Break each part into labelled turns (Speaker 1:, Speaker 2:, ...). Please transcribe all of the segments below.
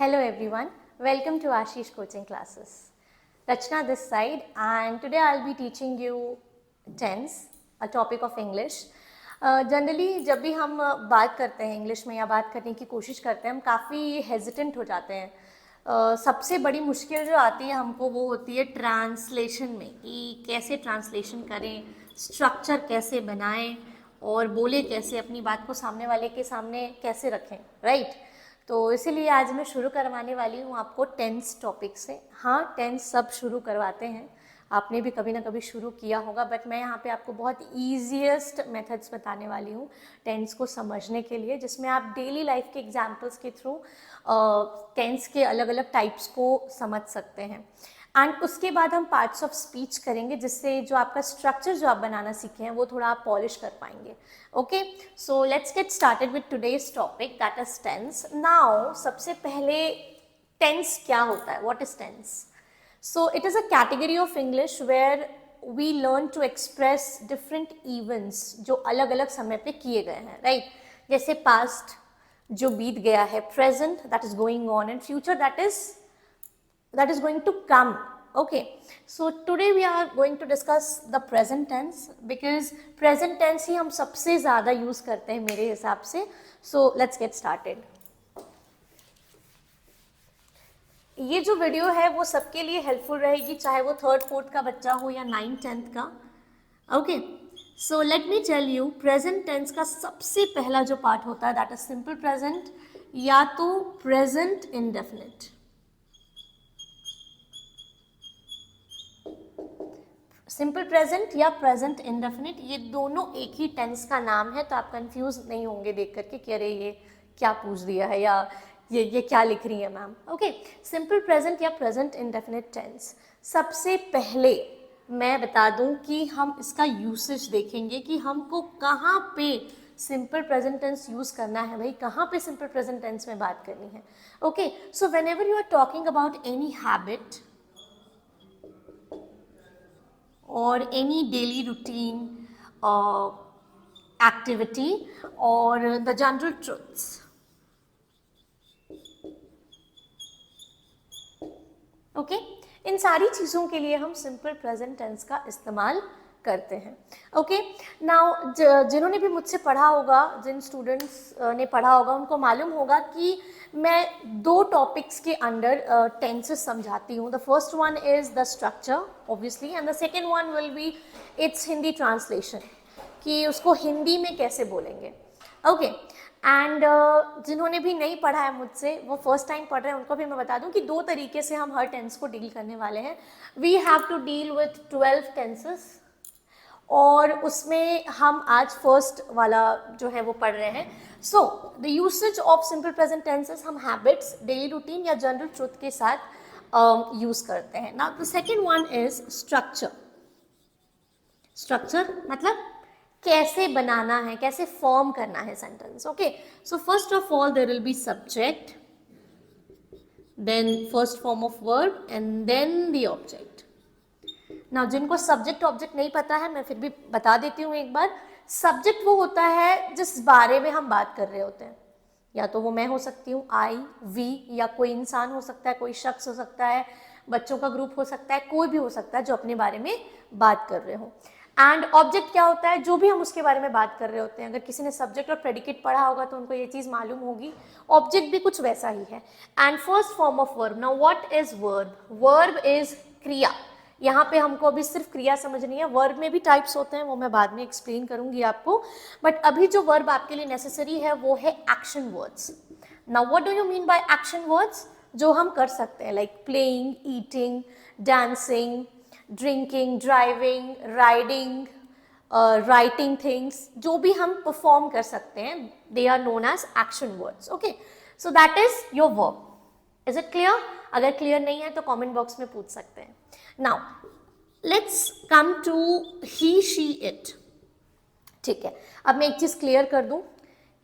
Speaker 1: Hello everyone, welcome to Ashish Coaching Classes. Rachna this side and today I'll be teaching you tense, a topic of English. Generally जब भी हम बात करते हैं English में या बात करने की कोशिश करते हैं हम काफ़ी हेजिटेंट हो जाते हैं. सबसे बड़ी मुश्किल जो आती है हमको वो होती है ट्रांसलेशन में कि कैसे ट्रांसलेशन करें, स्ट्रक्चर कैसे बनाएं और बोले कैसे, अपनी बात को सामने वाले के सामने कैसे रखें, राइट? तो इसीलिए आज मैं शुरू करवाने वाली हूँ आपको टेंस टॉपिक से. हाँ, टेंस सब शुरू करवाते हैं, आपने भी कभी ना कभी शुरू किया होगा, बट मैं यहाँ पे आपको बहुत ईजीएस्ट मेथड्स बताने वाली हूँ टेंस को समझने के लिए, जिसमें आप डेली लाइफ के एग्जाम्पल्स के थ्रू टेंस के अलग अलग टाइप्स को समझ सकते हैं. एंड उसके बाद हम पार्ट्स ऑफ स्पीच करेंगे, जिससे जो आपका स्ट्रक्चर जो आप बनाना सीखे हैं वो थोड़ा आप पॉलिश कर पाएंगे. Okay, so let's get started with today's topic, that is tense. Now सबसे पहले टेंस क्या होता है, what is tense? So it is a category of English where we learn to express different events जो अलग अलग समय पे किए गए हैं, राइट? जैसे पास्ट जो बीत गया है, present that is going on, and future that is going to come. Okay, so today we are going to discuss the present tense because present tense ही हम सबसे ज़्यादा यूज़ करते हैं मेरे हिसाब से. So let's get started. ये जो वीडियो है वो सबके लिए हेल्पफुल रहेगी, चाहे वो 3rd 4th का बच्चा हो या 9th 10th का. Okay, so let me tell you, present tense का सबसे पहला जो पार्ट होता है दैट इज सिंपल प्रेजेंट या तो प्रेजेंट इंडेफिनिट. सिंपल प्रेजेंट या प्रेजेंट इंडेफिनिट, ये दोनों एक ही टेंस का नाम है, तो आप कंफ्यूज नहीं होंगे देख करके कि अरे ये क्या पूछ दिया है या ये क्या लिख रही है मैम. ओके, सिंपल प्रेजेंट या प्रेजेंट इंडेफिनिट टेंस. सबसे पहले मैं बता दूं कि हम इसका यूसेज देखेंगे कि हमको कहाँ पे सिंपल प्रेजेंट टेंस यूज करना है, भाई कहाँ पे सिंपल प्रेजेंट टेंस में बात करनी है. Okay, so whenever you are talking about any habit or any daily routine activity or the general truths. Okay? इन सारी चीज़ों के लिए हम सिंपल प्रेजेंट टेंस का इस्तेमाल करते हैं. ओके, नाउ जिन्होंने भी मुझसे पढ़ा होगा, जिन स्टूडेंट्स ने पढ़ा होगा उनको मालूम होगा कि मैं 2 टॉपिक्स के अंडर टेंसेस समझाती हूँ. The first one is the structure obviously and the second one will be it's Hindi translation, कि उसको हिंदी में कैसे बोलेंगे. ओके, एंड जिन्होंने भी नहीं पढ़ा है मुझसे, वो फर्स्ट टाइम पढ़ रहे हैं, उनको भी मैं बता दूं कि 2 तरीके से हम हर टेंस को डील करने वाले हैं. We have to deal with 12 tenses और उसमें हम आज फर्स्ट वाला जो है वो पढ़ रहे हैं. So the usage of simple present tenses हम हैबिट्स, डेली रूटीन या जनरल ट्रुथ के साथ यूज करते हैं. Now the second one is structure. Structure मतलब कैसे बनाना है, कैसे फॉर्म करना है sentence. Okay, so first of all there will be subject, then first form of verb and then the object. ना जिनको सब्जेक्ट ऑब्जेक्ट नहीं पता है, मैं फिर भी बता देती हूँ एक बार. सब्जेक्ट वो होता है जिस बारे में हम बात कर रहे होते हैं, या तो वो मैं हो सकती हूँ, आई, वी, या कोई इंसान हो सकता है, कोई शख्स हो सकता है, बच्चों का ग्रुप हो सकता है, कोई भी हो सकता है जो अपने बारे में बात कर रहे हो. एंड ऑब्जेक्ट क्या होता है, जो भी हम उसके बारे में बात कर रहे होते हैं. अगर किसी ने सब्जेक्ट और प्रेडिकेट पढ़ा होगा तो उनको ये चीज़ मालूम होगी. ऑब्जेक्ट भी कुछ वैसा ही है. And first form of verb. Now what is verb? Verb is क्रिया. यहाँ पे हमको अभी सिर्फ क्रिया समझनी है. वर्ब में भी टाइप्स होते हैं, वो मैं बाद में एक्सप्लेन करूंगी आपको, बट अभी जो वर्ब आपके लिए नेसेसरी है वो है action words. Now what do you mean by action words? जो हम कर सकते हैं, like playing, eating, dancing, drinking, driving, riding, writing things, जो भी हम परफॉर्म कर सकते हैं, they are known as action words. Okay, so that is your verb. Is it clear? अगर क्लियर नहीं है तो कमेंट बॉक्स में पूछ सकते हैं. Now let's come to he, she, it. ठीक है, अब मैं एक चीज क्लियर कर दूं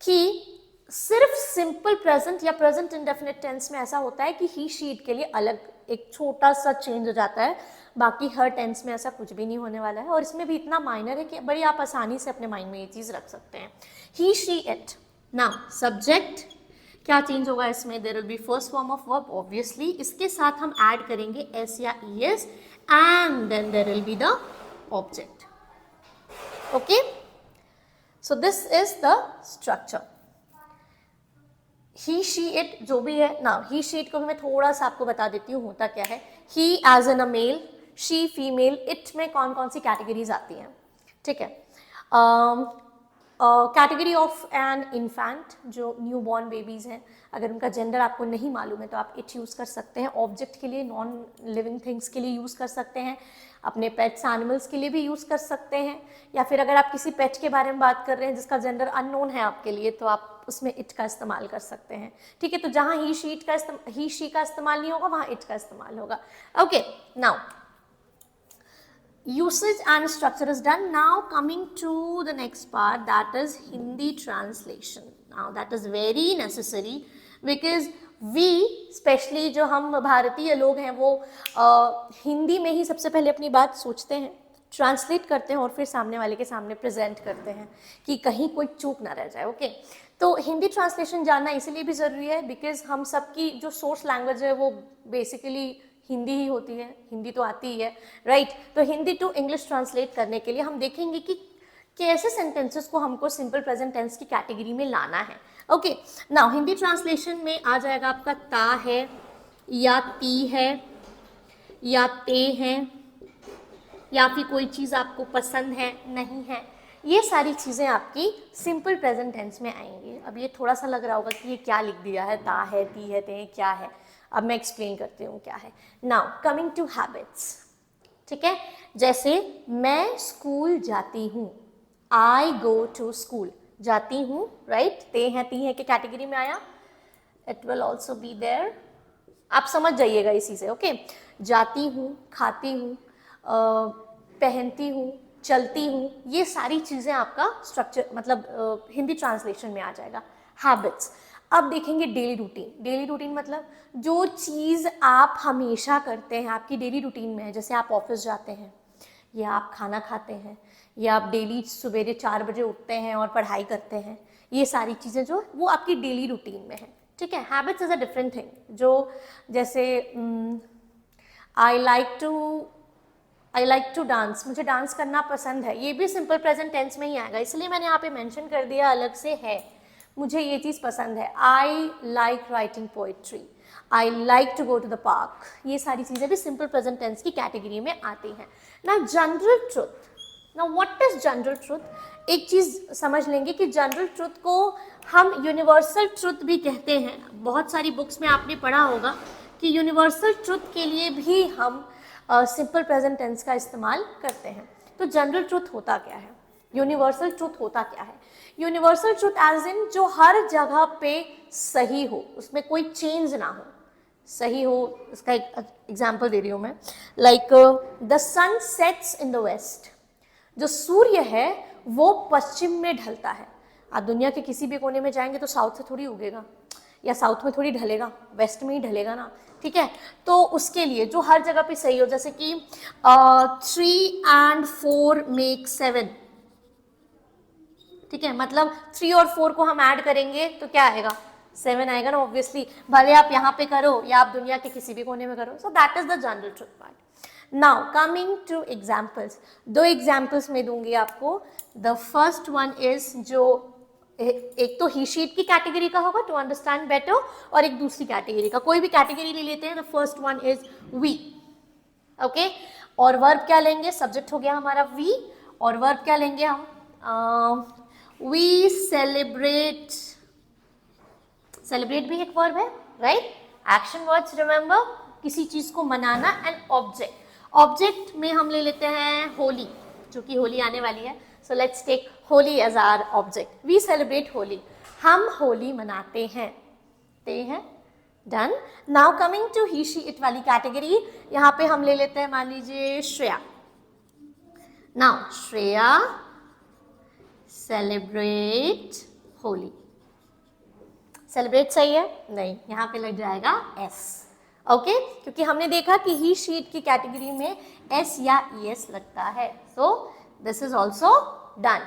Speaker 1: कि सिर्फ सिंपल प्रेजेंट या प्रेजेंट इंडेफिनिट टेंस में ऐसा होता है कि ही, शी, इट के लिए अलग एक छोटा सा चेंज हो जाता है. बाकी हर टेंस में ऐसा कुछ भी नहीं होने वाला है, और इसमें भी इतना माइनर है कि बड़ी आप आसानी से अपने माइंड में ये चीज रख सकते हैं. He, she, it. Now subject क्या चेंज होगा इसमें? There will be first form of verb obviously, इसके साथ हम ऐड करेंगे एस या ES and then there will be the object. Okay, so this is the structure. He she it जो भी है ना, ही शी इट को भी मैं थोड़ा सा आपको बता देती हूँ होता क्या है. He as an a male, she female, it में कौन कौन सी कैटेगरीज आती हैं. ठीक है, कैटेगरी ऑफ एन इन्फेंट, जो न्यू बॉर्न बेबीज़ हैं, अगर उनका जेंडर आपको नहीं मालूम है तो आप इट यूज़ कर सकते हैं. ऑब्जेक्ट के लिए, नॉन लिविंग थिंग्स के लिए यूज़ कर सकते हैं, अपने पेट्स एनिमल्स के लिए भी यूज़ कर सकते हैं, या फिर अगर आप किसी पेट के बारे में बात कर रहे हैं जिसका जेंडर अननोन है आपके लिए तो आप उसमें इट का इस्तेमाल कर सकते हैं. ठीक है, तो जहाँ ही शी का इस्तेमाल नहीं होगा वहाँ इट का इस्तेमाल होगा. Okay, now usage and structure is done. Now coming to the next part, that is Hindi translation. Now that is very necessary because we, especially जो हम भारतीय लोग हैं वो हिंदी में ही सबसे पहले अपनी बात सोचते हैं, ट्रांसलेट करते हैं और फिर सामने वाले के सामने प्रेजेंट करते हैं कि कहीं कोई चूक ना रह जाए. ओके, तो हिंदी ट्रांसलेशन जानना इसलिए भी ज़रूरी है बिकॉज हम सबकी जो सोर्स लैंग्वेज है वो बेसिकली हिंदी ही होती है, हिंदी तो आती ही है, राइट. तो हिंदी टू इंग्लिश ट्रांसलेट करने के लिए हम देखेंगे कि कैसे सेंटेंसेस को हमको सिंपल प्रेजेंट टेंस की कैटेगरी में लाना है. ओके, नाउ हिंदी ट्रांसलेशन में आ जाएगा आपका ता है या ती है या ते हैं, या फिर कोई चीज़ आपको पसंद है नहीं है, ये सारी चीज़ें आपकी सिंपल प्रेजेंट टेंस में आएंगी. अब ये थोड़ा सा लग रहा होगा कि ये क्या लिख दिया है, ता है, ती है, ते क्या है. अब मैं एक्सप्लेन करती हूँ क्या है. Now coming to habits. ठीक है, जैसे मैं स्कूल जाती हूँ, आई गो टू स्कूल, जाती हूँ, राइट. ते हैं, ती हैं के कैटेगरी में आया. It will also be there, आप समझ जाइएगा इसी से. ओके, जाती हूँ, खाती हूँ, पहनती हूँ, चलती हूँ, ये सारी चीज़ें आपका स्ट्रक्चर मतलब हिंदी ट्रांसलेशन में आ जाएगा. हैबिट्स. अब देखेंगे डेली रूटीन. डेली रूटीन मतलब जो चीज़ आप हमेशा करते हैं, आपकी डेली रूटीन में है. जैसे आप ऑफिस जाते हैं, या आप खाना खाते हैं, या आप डेली सवेरे 4 बजे उठते हैं और पढ़ाई करते हैं, ये सारी चीज़ें जो वो आपकी डेली रूटीन में है. ठीक है, habits is a different thing. जो जैसे आई लाइक टू डांस, मुझे डांस करना पसंद है, ये भी सिंपल प्रेजेंट टेंस में ही आएगा, इसलिए मैंने यहाँ पे मेंशन कर दिया अलग से है. मुझे ये चीज़ पसंद है. I like writing poetry, I like to go to the park, ये सारी चीज़ें भी सिंपल प्रेजेंट टेंस की कैटेगरी में आती हैं. ना जनरल ट्रुथ. ना व्हाट इज जनरल ट्रुथ? एक चीज़ समझ लेंगे कि जनरल ट्रुथ को हम यूनिवर्सल ट्रुथ भी कहते हैं. बहुत सारी बुक्स में आपने पढ़ा होगा कि यूनिवर्सल ट्रुथ के लिए भी हम सिंपल प्रेजेंट टेंस का इस्तेमाल करते हैं. तो जनरल ट्रुथ होता क्या है, यूनिवर्सल ट्रुथ होता क्या है? यूनिवर्सल ट्रुथ एज इन जो हर जगह पे सही हो, उसमें कोई चेंज ना हो, सही हो. इसका एक एग्जाम्पल दे रही हूँ मैं. Like the sun sets in the west, जो सूर्य है वो पश्चिम में ढलता है. आप दुनिया के किसी भी कोने में जाएंगे तो साउथ से थोड़ी उगेगा या साउथ में थोड़ी ढलेगा, वेस्ट में ही ढलेगा ना. ठीक है, तो उसके लिए जो हर जगह पे सही हो, जैसे कि 3 and 4 make 7. ठीक है, मतलब 3 और 4 को हम ऐड करेंगे तो क्या आएगा? 7 आएगा ना ऑब्वियसली, भले आप यहाँ पे करो या आप दुनिया के किसी भी कोने में करो. सो that is the general truth part. Now coming two examples. 2 examples में दूंगी आपको. द फर्स्ट वन इज जो एक तो ही शीट की कैटेगरी का होगा टू अंडरस्टैंड बेटर, और एक दूसरी कैटेगरी का. कोई भी कैटेगरी ले लेते हैं. The first one is we. Okay, और वर्ब क्या लेंगे? सब्जेक्ट हो गया हमारा वी, और वर्ब क्या लेंगे हम? We celebrate. सेलिब्रेट भी एक वर्ब है, राइट. एक्शन वर्ड्स रिमेंबर, किसी चीज को मनाना. And object. ऑब्जेक्ट में हम ले लेते हैं होली, जो कि होली आने वाली है. So let's take Holi as our object. We celebrate Holi, हम होली मनाते हैं. ते हैं, done. Now coming to he she it वाली कैटेगरी, यहाँ पे हम ले लेते हैं मान लीजिए Shreya. Now Shreya celebrate Holi. Celebrate सही है? नहीं, यहाँ पे लग जाएगा एस. ओके, क्योंकि हमने देखा कि ही शीट की कैटेगरी में एस या ई एस लगता है. So this is also done.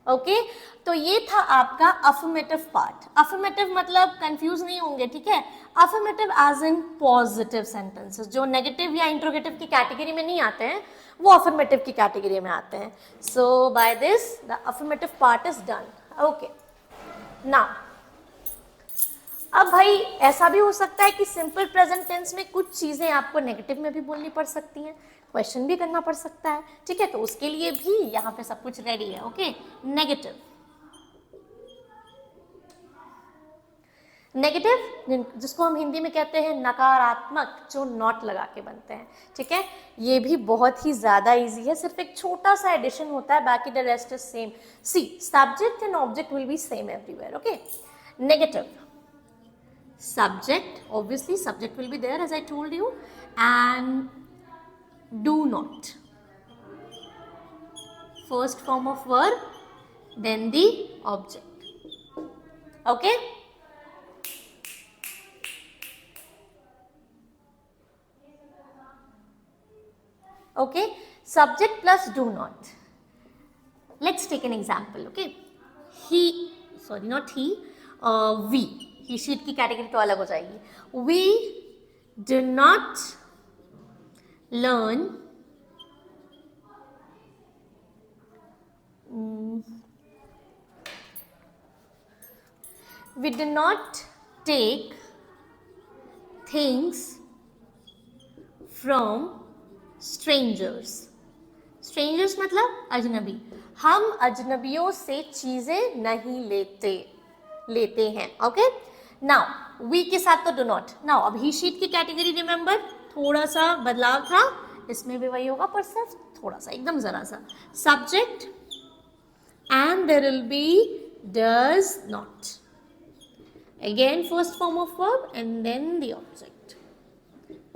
Speaker 1: Okay तो ये था आपका अफर्मेटिव पार्ट। अफर्मेटिव मतलब कंफ्यूज नहीं होंगे, ठीक है। Affirmative as in positive sentences, जो नेगेटिव या इंट्रोगेटिव की कैटेगरी में नहीं आते हैं वो अफर्मेटिव की कैटेगरी में आते हैं। So by this the affirmative part is done. Okay now अब भाई ऐसा भी हो सकता है कि सिंपल प्रेजेंट टेंस में कुछ चीजें आपको नेगेटिव में भी बोलनी पड़ सकती हैं, क्वेश्चन भी करना पड़ सकता है, ठीक है। तो उसके लिए भी यहाँ पे सब कुछ रेडी है। ओके नेगेटिव, नेगेटिव जिसको हम हिंदी में कहते हैं नकारात्मक, जो नॉट लगा के बनते हैं, ठीक है। ये भी बहुत ही ज्यादा इजी है, सिर्फ एक छोटा सा एडिशन होता है, बाकी the rest is same. See subject and object will be same everywhere. Okay negative subject, obviously subject will be there as I told you, and do not, first form of verb, then the object. Okay okay subject plus do not. Let's take an example. Okay he, sorry not he, we, he she it की category तो अलग हो जाएगी। We do not learn we do not take things from strangers. Strangers मतलब अजनबी, हम अजनबियों से चीजें नहीं लेते हैं। ओके नाउ वी के साथ तो डू नॉट। नाउ अब ही शीट की कैटेगरी रिमेंबर, थोड़ा सा बदलाव था, इसमें भी वही होगा पर सिर्फ थोड़ा सा, एकदम जरा सा। Subject and there will be does not, again first form of verb and then the object.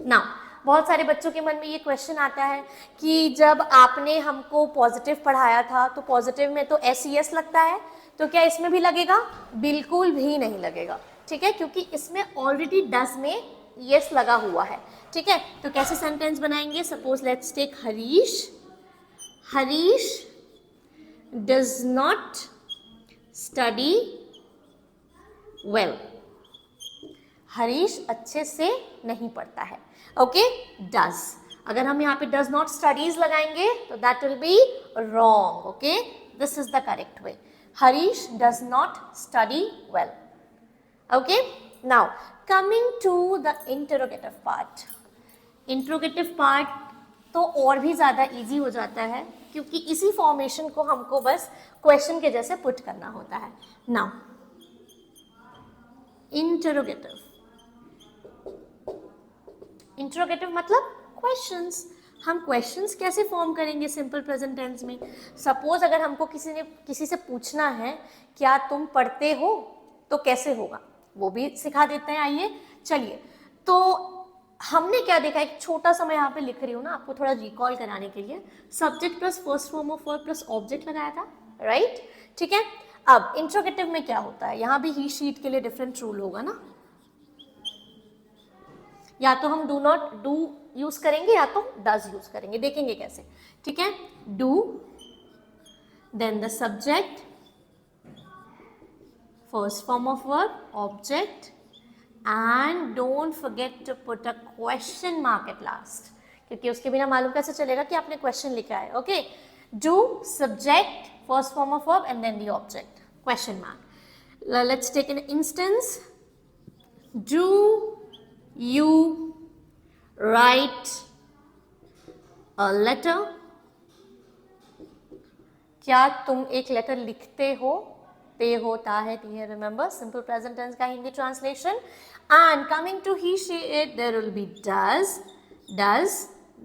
Speaker 1: Now बहुत सारे बच्चों के मन में ये क्वेश्चन आता है कि जब आपने हमको पॉजिटिव पढ़ाया था तो पॉजिटिव में तो SES लगता है, तो क्या इसमें भी लगेगा? बिल्कुल भी नहीं लगेगा, ठीक है, क्योंकि इसमें ऑलरेडी डज में यस लगा हुआ है, ठीक है। तो कैसे सेंटेंस बनाएंगे? Suppose let's take Harish, Harish does not study well, Harish अच्छे से नहीं पढ़ता है। ओके डज, अगर हम यहाँ पे डज नॉट स्टडीज लगाएंगे तो that will be wrong. Okay this is the correct way, Harish does not study well. Okay now coming to the interrogative part. Interrogative part तो और भी ज़्यादा इजी हो जाता है, क्योंकि इसी फॉर्मेशन को हमको बस क्वेश्चन के जैसे पुट करना होता है। नाउ इंटरोगेटिव, इंटरोगेटिव मतलब क्वेश्चंस। हम क्वेश्चंस कैसे फॉर्म करेंगे सिंपल प्रेजेंट टेंस में? सपोज अगर हमको किसी से पूछना है क्या तुम पढ़ते हो, तो कैसे होगा वो भी सिखा देते हैं। आइए चलिए, तो हमने क्या देखा, एक छोटा सा मैं यहाँ पे लिख रही हूँ ना आपको थोड़ा रिकॉल कराने के लिए। Subject plus first form of verb plus object लगाया था, राइट, ठीक है। अब इंट्रोगेटिव में क्या होता है, यहाँ भी ही शीट के लिए डिफरेंट रूल होगा ना, या तो हम डू नॉट डू यूज करेंगे या तो डज यूज करेंगे, देखेंगे कैसे, ठीक है। Do then the subject, first form of verb, object, and don't forget to put a question mark at last, क्योंकि उसके बिना मालूम कैसे चलेगा कि आपने क्वेश्चन लिखा है। Okay do subject, first form of verb and then the object, question mark. Let's take an instance. Do you write a letter? क्या तुम एक लेटर लिखते हो? पे होता है, रिमेंबर सिंपल प्रेजेंट टेंस का Hindi translation. And coming to he she it, there will be does, does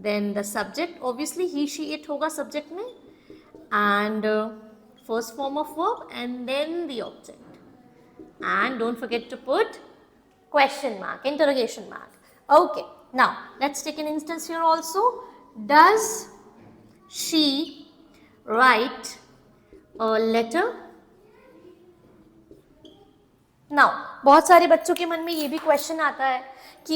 Speaker 1: then the subject, obviously he she it होगा सब्जेक्ट में, and first form of verb and then the object, and don't forget to put question mark, interrogation mark. Okay now let's take an instance here also. Does she write a letter? क्या तुम एक letter लिखते हो? पे होता है, remember simple present tense का Hindi translation. And coming to he she it, there will be does, does then the subject, obviously he she it होगा सब्जेक्ट में, and first form of verb and then the object, and don't forget to put question mark, interrogation mark. Okay now let's take an instance here also. Does she write a letter? Now बहुत सारे बच्चों के मन में ये भी question आता है कि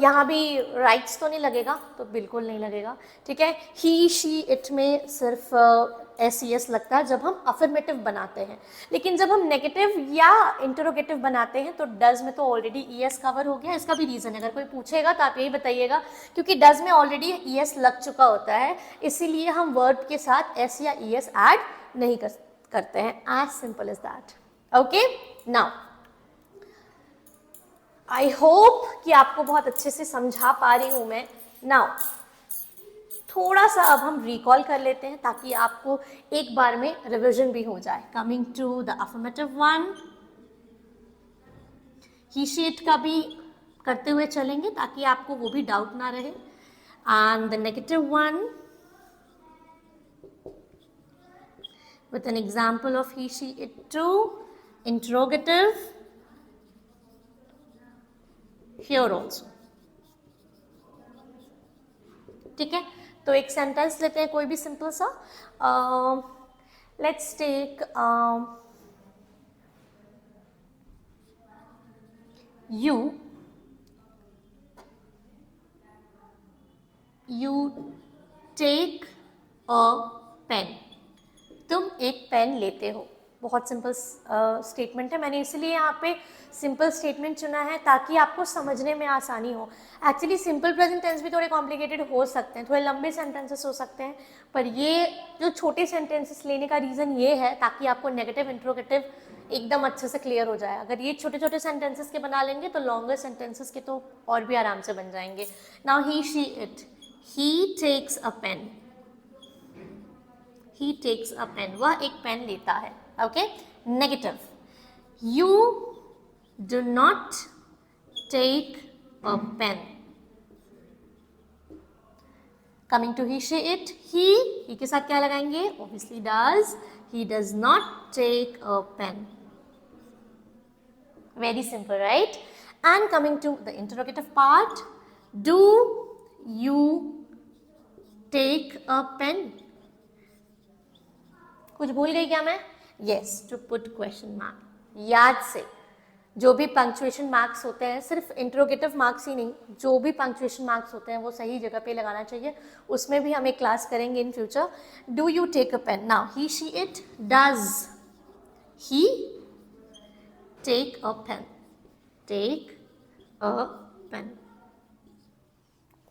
Speaker 1: यहाँ भी राइट्स तो नहीं लगेगा, तो बिल्कुल नहीं लगेगा, ठीक है। ही शी इट में सिर्फ एस ई एस लगता है जब हम अफर्मेटिव बनाते हैं, लेकिन जब हम नेगेटिव या इंटरोगेटिव बनाते हैं तो डज में तो ऑलरेडी ई एस कवर हो गया। इसका भी रीज़न है, अगर कोई पूछेगा तो आप यही बताइएगा, क्योंकि डज में ऑलरेडी ई एस लग चुका होता है, इसीलिए हम वर्ब के साथ एस या ई एस ऐड नहीं करते हैं। As simple as that, okay. Now I hope कि आपको बहुत अच्छे से समझा पा रही हूं मैं। नाउ थोड़ा सा अब हम रिकॉल कर लेते हैं ताकि आपको एक बार में रिवीजन भी हो जाए। Coming to the affirmative one, he she it का भी करते हुए चलेंगे ताकि आपको वो भी डाउट ना रहे। And the negative one with an example of he she it too, interrogative here also, ठीक है। तो एक सेंटेंस लेते हैं कोई भी सिंपल सा। Let's take you take a pen, तुम एक पेन लेते हो। बहुत सिंपल स्टेटमेंट है, मैंने इसलिए यहाँ पे सिंपल स्टेटमेंट चुना है ताकि आपको समझने में आसानी हो। एक्चुअली सिंपल प्रेजेंट टेंस भी थोड़े कॉम्प्लिकेटेड हो सकते हैं, थोड़े लंबे सेंटेंसेस हो सकते हैं, पर ये जो छोटे सेंटेंसेस लेने का रीज़न ये है ताकि आपको नेगेटिव इंट्रोगेटिव एकदम अच्छे से क्लियर हो जाए। अगर ये छोटे छोटे सेंटेंसेस के बना लेंगे तो लॉन्गर सेंटेंसेस के तो और भी आराम से बन जाएंगे। Now he she it, he takes a pen, he takes a pen, वह एक पेन लेता है, okay. Negative, you do not take a pen। Coming to he she it, he के साथ क्या लगाएंगे, obviously does, he does not take a pen। very simple, right? And coming to the interrogative part, do you take a pen? कुछ भूल गई क्या मैं? Yes, to put question mark. याद से जो भी पंक्चुएशन मार्क्स होते हैं, सिर्फ इंट्रोगेटिव मार्क्स ही नहीं, जो भी पंक्चुएशन मार्क्स होते हैं वो सही जगह पे लगाना चाहिए। उसमें भी हम एक क्लास करेंगे in future. Do you take a pen? Now he she it, does he take a pen? Take a pen.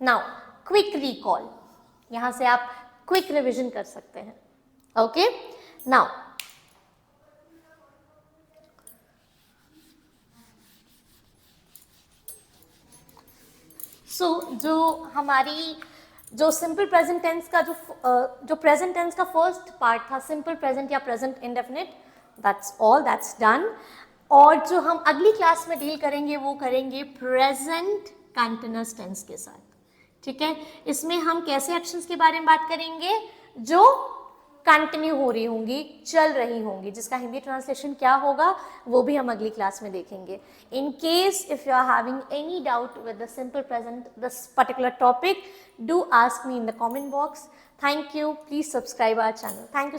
Speaker 1: Now quick recall, यहाँ से आप क्विक रिविजन कर सकते हैं, ओके। नाउ जो हमारी जो सिंपल प्रेजेंट टेंस का जो प्रेजेंट टेंस का फर्स्ट पार्ट था, सिंपल प्रेजेंट या present indefinite, that's all, that's done. और जो हम अगली क्लास में डील करेंगे वो करेंगे प्रेजेंट कंटीन्यूअस टेंस के साथ, ठीक है। इसमें हम कैसे एक्शंस के बारे में बात करेंगे, जो कंटिन्यू हो रही होंगी, चल रही होंगी, जिसका हिंदी ट्रांसलेशन क्या होगा वो भी हम अगली क्लास में देखेंगे। In case if you are having any doubt with the simple present this particular topic, do ask me in the comment box. Thank you, please subscribe our channel. Thank you.